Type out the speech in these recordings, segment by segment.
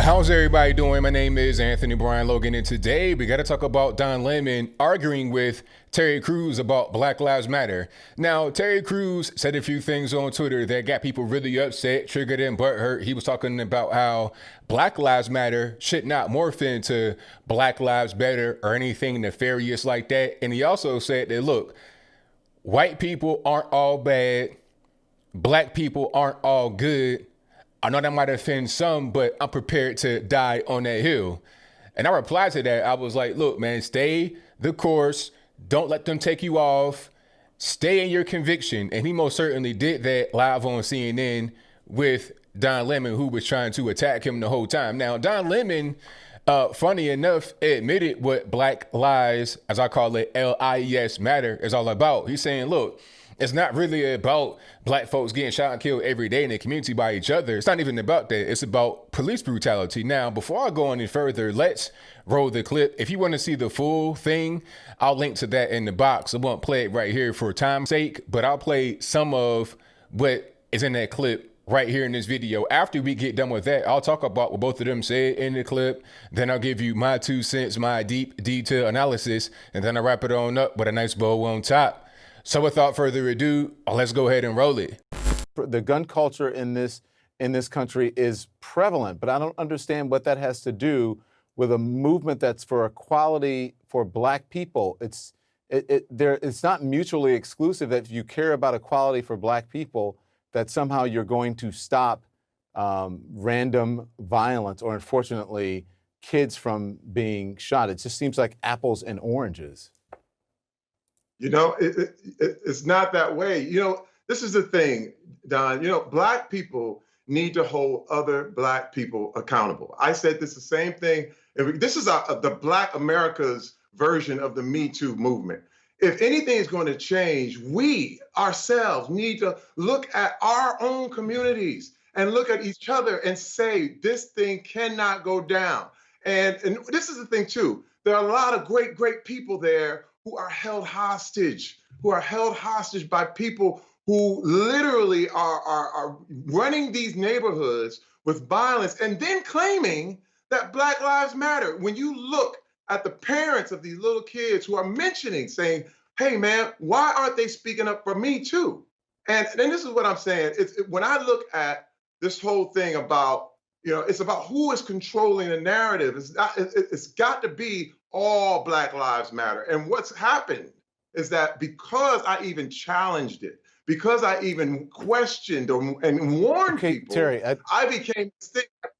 How's everybody doing? My name is Anthony Brian Logan, and today we got to talk about Don Lemon arguing with Terry Crews about Black Lives Matter. Now, Terry Crews said a few things on Twitter that got people really upset, triggered and butthurt. He was talking about how Black Lives Matter should not morph into Black Lives Better or anything nefarious like that. And he also said that, look, white people aren't all bad. Black people aren't all good. I know that might offend some, but I'm prepared to die on that hill. And I replied to that. I was like, look, man, stay the course. Don't let them take you off. Stay in your conviction. And he most certainly did that live on CNN with Don Lemon, who was trying to attack him the whole time. Now, Don Lemon, funny enough, admitted what Black Lives, as I call it, LIES matter is all about. He's saying, look, it's not really about black folks getting shot and killed every day in the community by each other. It's not even about that. It's about police brutality. Now, before I go any further, let's roll the clip. If you want to see the full thing, I'll link to that in the box. I won't play it right here for time's sake, but I'll play some of what is in that clip right here in this video. After we get done with that, I'll talk about what both of them said in the clip. Then I'll give you my 2 cents, my deep detail analysis, and then I'll wrap it on up with a nice bow on top. So without further ado, let's go ahead and roll it. The gun culture in this country is prevalent, but I don't understand what that has to do with a movement that's for equality for black people. It's not mutually exclusive that if you care about equality for black people, that somehow you're going to stop random violence or, unfortunately, kids from being shot. It just seems like apples and oranges. You know, it's not that way. You know, this is the thing, Don. You know, black people need to hold other black people accountable. I said this the same thing. This is the Black America's version of the Me Too movement. If anything is going to change, we ourselves need to look at our own communities and look at each other and say, this thing cannot go down. And this is the thing, too. There are a lot of great people there who are held hostage, by people who literally are running these neighborhoods with violence and then claiming that Black Lives Matter. When you look at the parents of these little kids who are saying, hey, man, why aren't they speaking up for me too? And this is what I'm saying. When I look at this whole thing about, you know, it's about who is controlling the narrative. It's got to be all Black Lives Matter. And what's happened is that because I even challenged it, because I even questioned and warned people, Terry, I became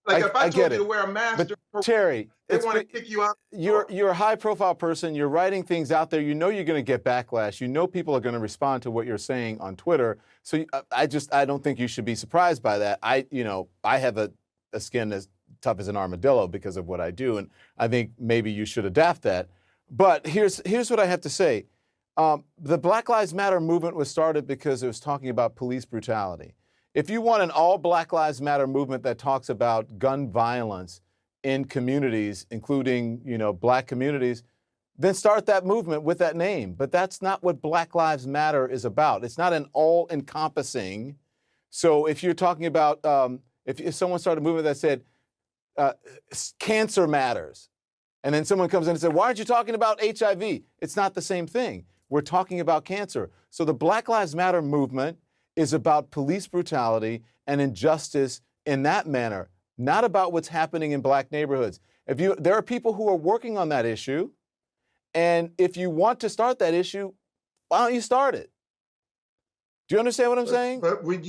like if I told you to wear a mask, but Terry, they want to kick you out. You're a high-profile person. You're writing things out there. You know you're going to get backlash. You know people are going to respond to what you're saying on Twitter. So I don't think you should be surprised by that. I have a skin as tough as an armadillo because of what I do, and I think maybe you should adapt that. But here's what I have to say. The Black Lives Matter movement was started because it was talking about police brutality. If you want an all Black Lives Matter movement that talks about gun violence in communities, including, black communities, then start that movement with that name. But that's not what Black Lives Matter is about. It's not an all-encompassing. So if you're talking about, if someone started a movement that said, cancer matters. And then someone comes in and says, why aren't you talking about HIV? It's not the same thing. We're talking about cancer. So the Black Lives Matter movement is about police brutality and injustice in that manner, not about what's happening in black neighborhoods. There are people who are working on that issue. And if you want to start that issue, why don't you start it? Do you understand what I'm saying? But when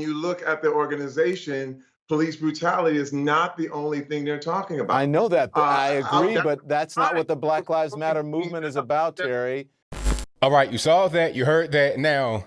you look at the organization, police brutality is not the only thing they're talking about. I know that, but I agree, but that's not what the Black Lives Matter movement is about, Terry. All right, you saw that, you heard that. Now,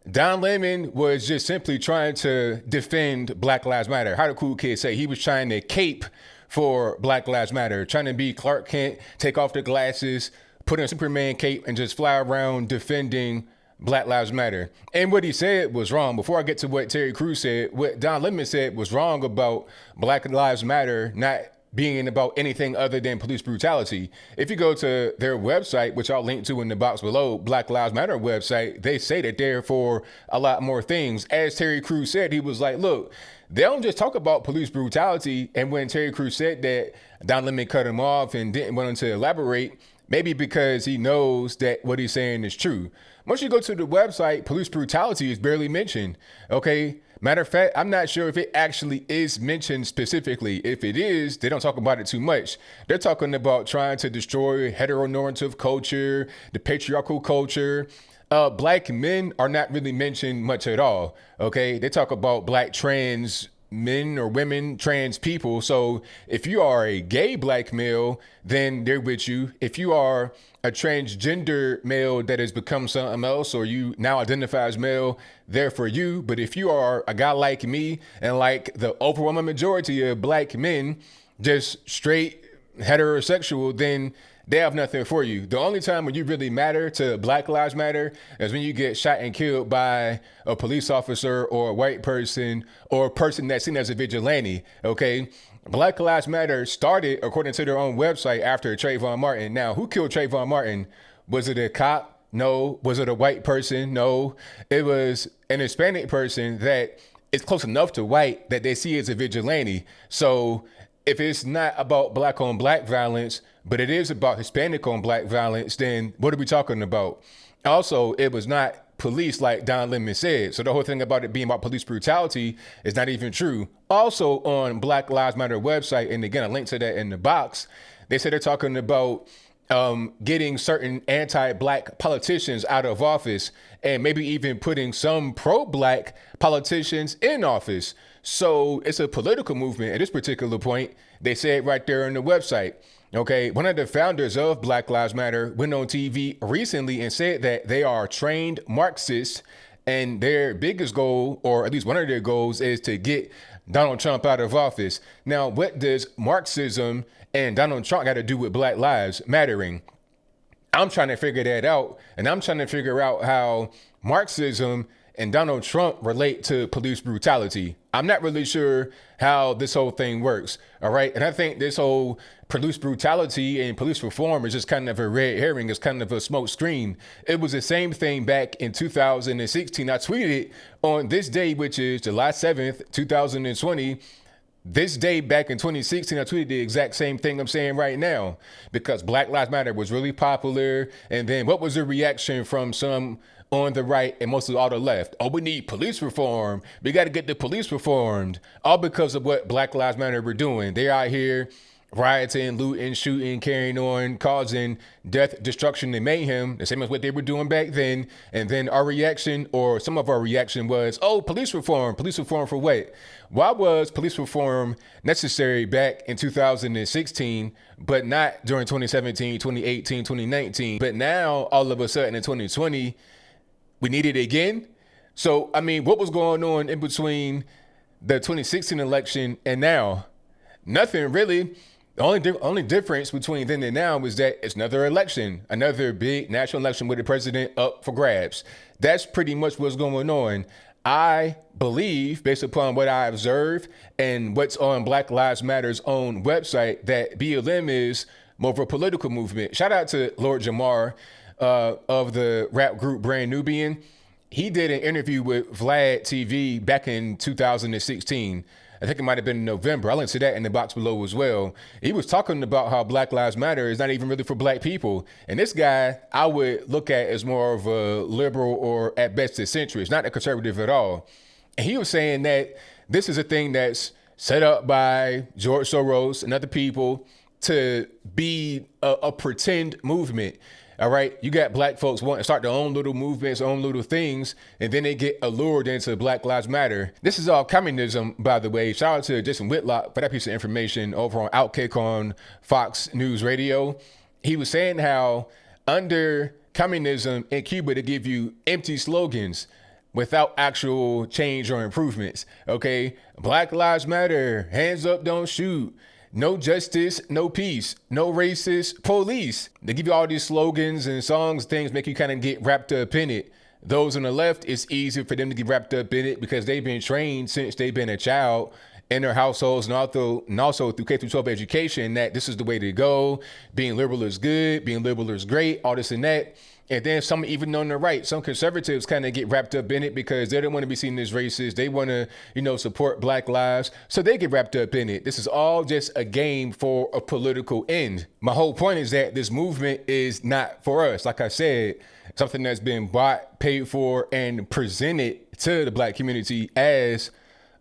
Don Lemon was just simply trying to defend Black Lives Matter. How the cool kids say, he was trying to cape for Black Lives Matter, trying to be Clark Kent, take off the glasses, put on a Superman cape, and just fly around defending Black Lives Matter. And what he said was wrong. Before I get to what Terry Crews said, what Don Lemon said was wrong about Black Lives Matter not being about anything other than police brutality. If you go to their website, which I'll link to in the box below, Black Lives Matter website, they say that they're for a lot more things. As Terry Crews said, he was like, look, they don't just talk about police brutality. And when Terry Crews said that, Don Lemon cut him off and didn't want him to elaborate, maybe because he knows that what he's saying is true. Once you go to the website, police brutality is barely mentioned, okay? Matter of fact, I'm not sure if it actually is mentioned specifically. If it is, they don't talk about it too much. They're talking about trying to destroy heteronormative culture, the patriarchal culture. Black men are not really mentioned much at all, okay? They talk about black trans men or women, trans people. So if you are a gay black male, then they're with you. If you are a transgender male that has become something else, or you now identify as male, they're for you. But if you are a guy like me and like the overwhelming majority of black men, just straight heterosexual, then they have nothing for you. The only time when you really matter to Black Lives Matter is when you get shot and killed by a police officer or a white person or a person that's seen as a vigilante, okay? Black Lives Matter started, according to their own website, after Trayvon Martin. Now, who killed Trayvon Martin? Was it a cop? No. Was it a white person? No. It was an Hispanic person that is close enough to white that they see as a vigilante. So if it's not about black on black violence, but it is about Hispanic on black violence, then what are we talking about? Also, it was not police like Don Lemon said. So the whole thing about it being about police brutality is not even true. Also on Black Lives Matter website, and again, I linked to that in the box, they said they're talking about getting certain anti-black politicians out of office and maybe even putting some pro-black politicians in office. So it's a political movement at this particular point. They say it right there on the website. Okay, one of the founders of Black Lives Matter went on TV recently and said that they are trained Marxists and their biggest goal, or at least one of their goals, is to get Donald Trump out of office. Now, what does Marxism and Donald Trump got to do with Black Lives Mattering? I'm trying to figure that out, and I'm trying to figure out how Marxism and Donald Trump relate to police brutality. I'm not really sure how this whole thing works, all right? And I think this whole police brutality and police reform is just kind of a red herring. It's kind of a smoke screen. It was the same thing back in 2016. I tweeted on this day, which is July 7th, 2020, this day back in 2016, I tweeted the exact same thing I'm saying right now, because Black Lives Matter was really popular. And then what was the reaction from some on the right and mostly all the left? Oh, we need police reform. We got to get the police reformed. All because of what Black Lives Matter were doing. They're out here rioting, looting, shooting, carrying on, causing death, destruction, and mayhem, the same as what they were doing back then. And then our reaction, or some of our reaction, was, oh, police reform. Police reform for what? Why was police reform necessary back in 2016, but not during 2017, 2018, 2019? But now, all of a sudden in 2020, we need it again? So, I mean, what was going on in between the 2016 election and now? Nothing really. The only difference between then and now is that it's another election, another big national election with the president up for grabs. That's pretty much what's going on. I believe, based upon what I observe and what's on Black Lives Matter's own website, that BLM is more of a political movement. Shout out to Lord Jamar of the rap group Brand Nubian. He did an interview with Vlad TV back in 2016. I think it might have been in November. I'll link to that in the box below as well. He was talking about how Black Lives Matter is not even really for black people. And this guy, I would look at as more of a liberal or at best a centrist, not a conservative at all. And he was saying that this is a thing that's set up by George Soros and other people to be a pretend movement. All right, you got black folks wanting to start their own little movements, own little things, and then they get allured into Black Lives Matter. This is all communism, by the way. Shout out to Jason Whitlock for that piece of information over on Outkick on Fox News Radio. He was saying how under communism in Cuba, they give you empty slogans without actual change or improvements. Okay, Black Lives Matter, hands up, don't shoot. No justice, no peace, no racist police. They give you all these slogans and songs, things make you kind of get wrapped up in it. Those on the left, it's easy for them to get wrapped up in it because they've been trained since they've been a child in their households and also through K through 12 education that this is the way to go. Being liberal is good. Being liberal is great. All this and that. And then some, even on the right, some conservatives kind of get wrapped up in it because they don't want to be seen as racist. They want to, support Black lives. So they get wrapped up in it. This is all just a game for a political end. My whole point is that this movement is not for us. Like I said, something that's been bought, paid for, and presented to the Black community as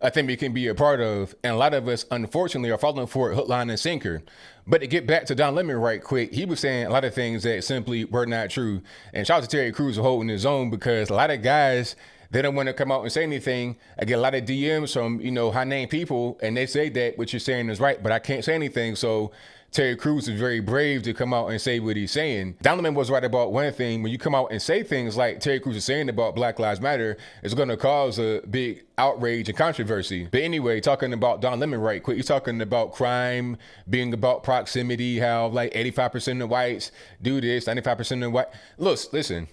a thing we can be a part of. And a lot of us, unfortunately, are falling for it hook, line, and sinker. But to get back to Don Lemon right quick, he was saying a lot of things that simply were not true. And shout out to Terry Crews for holding his own, because a lot of guys, they don't want to come out and say anything. I get a lot of DMs from, high-name people, and they say that what you're saying is right, but I can't say anything. So Terry Crews is very brave to come out and say what he's saying. Don Lemon was right about one thing. When you come out and say things like Terry Crews is saying about Black Lives Matter, it's going to cause a big outrage and controversy. But anyway, talking about Don Lemon right quick, he's talking about crime being about proximity, how like 85% of whites do this, 95% of white. Listen.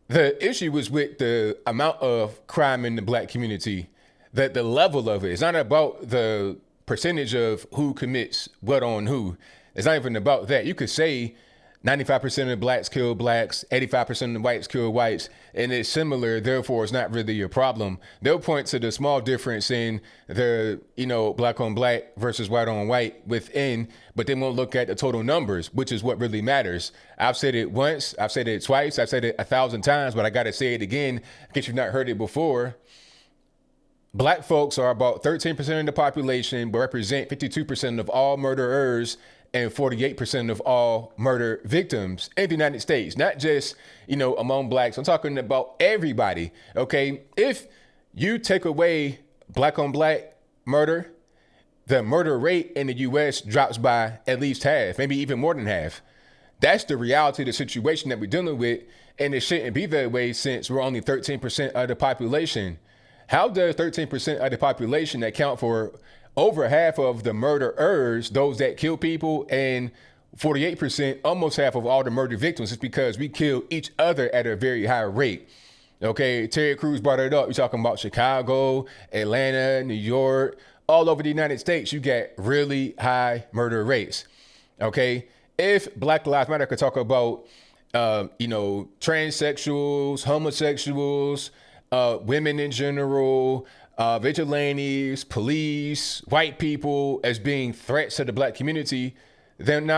The issue was with the amount of crime in the Black community, that the level of it. It's not about the percentage of who commits what on who. It's not even about that. You could say 95% of Blacks kill Blacks, 85% of whites kill whites, and it's similar, therefore it's not really a problem. They'll point to the small difference in the, Black on Black versus white on white within, but they won't look at the total numbers, which is what really matters. I've said it once, I've said it twice, I've said it 1,000 times, but I gotta say it again in case you've not heard it before. Black folks are about 13% of the population, but represent 52% of all murderers and 48% of all murder victims in the United States. Not just, among Blacks. I'm talking about everybody, okay? If you take away Black on Black murder, the murder rate in the U.S. drops by at least half, maybe even more than half. That's the reality of the situation that we're dealing with, and it shouldn't be that way since we're only 13% of the population. How does 13% of the population account for over half of the murderers, those that kill people, and 48%, almost half of all the murder victims? It's because we kill each other at a very high rate. Okay, Terry Crews brought it up. You're talking about Chicago, Atlanta, New York, all over the United States, you get really high murder rates. Okay, if Black Lives Matter could talk about, transsexuals, homosexuals, women in general, vigilantes, police, white people as being threats to the Black community, then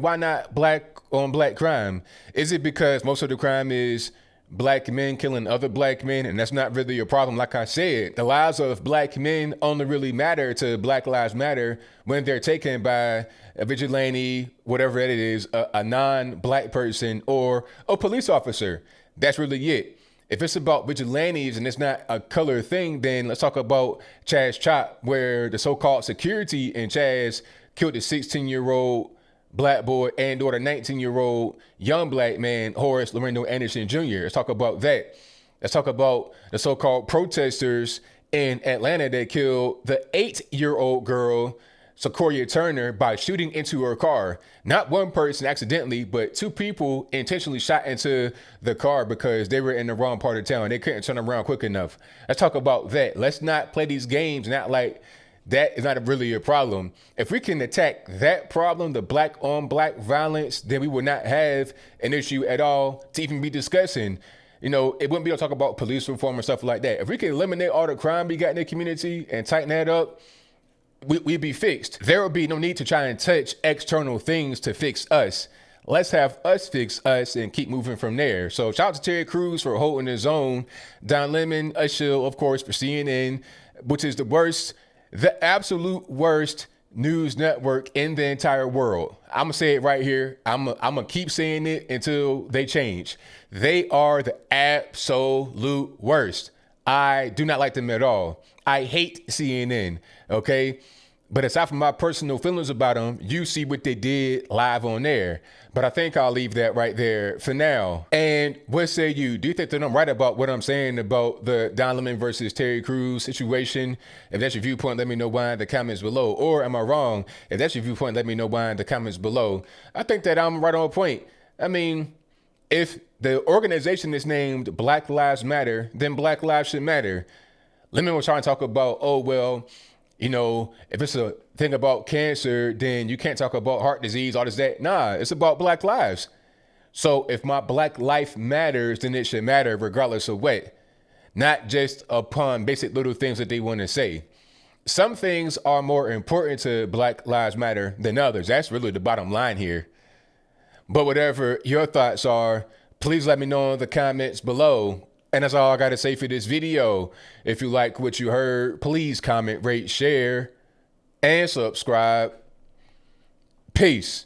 why not Black on Black crime? Is it because most of the crime is Black men killing other Black men, and that's not really a problem? Like I said, the lives of Black men only really matter to Black Lives Matter when they're taken by a vigilante, whatever it is, a non-Black person or a police officer. That's really it. If it's about vigilantes and it's not a color thing, then let's talk about Chaz Chop, where the so-called security in Chaz killed a 16-year-old Black boy and or the 19-year-old young Black man, Horace Lorenzo Anderson Jr. Let's talk about that. Let's talk about the so-called protesters in Atlanta that killed the 8-year-old girl, Sequoia Turner, by shooting into her car. Not one person accidentally, but two people intentionally shot into the car because they were in the wrong part of town. They couldn't turn around quick enough. Let's talk about that. Let's not play these games and act like that is not really a problem. If we can attack that problem, the Black on Black violence, then we would not have an issue at all to even be discussing. It wouldn't be able to talk about police reform and stuff like that. If we can eliminate all the crime we got in the community and tighten that up, we'd be fixed. There would be no need to try and touch external things to fix us. Let's have us fix us and keep moving from there. So shout out to Terry Crews for holding his own. Don Lemon, a shill, of course, for CNN, which is the absolute worst news network in the entire world. I'm gonna say it right here. I'm gonna keep saying it until they change. They are the absolute worst. I do not like them at all. I hate CNN, okay? But aside from my personal feelings about them, you see what they did live on there. But I think I'll leave that right there for now. And what say you? Do you think that I'm right about what I'm saying about the Don Lemon versus Terry Crews situation? If that's your viewpoint, let me know why in the comments below. Or am I wrong? If that's your viewpoint, let me know why in the comments below. I think that I'm right on point. I mean, if the organization is named Black Lives Matter, then Black Lives should matter. Lemon was trying to talk about, you know, if it's a thing about cancer, then you can't talk about heart disease, all this, that. Nah, it's about Black lives. So if my Black life matters, then it should matter regardless of what, not just upon basic little things that they want to say. Some things are more important to Black Lives Matter than others. That's really the bottom line here. But whatever your thoughts are, please let me know in the comments below. And that's all I got to say for this video. If you like what you heard, please comment, rate, share, and subscribe. Peace.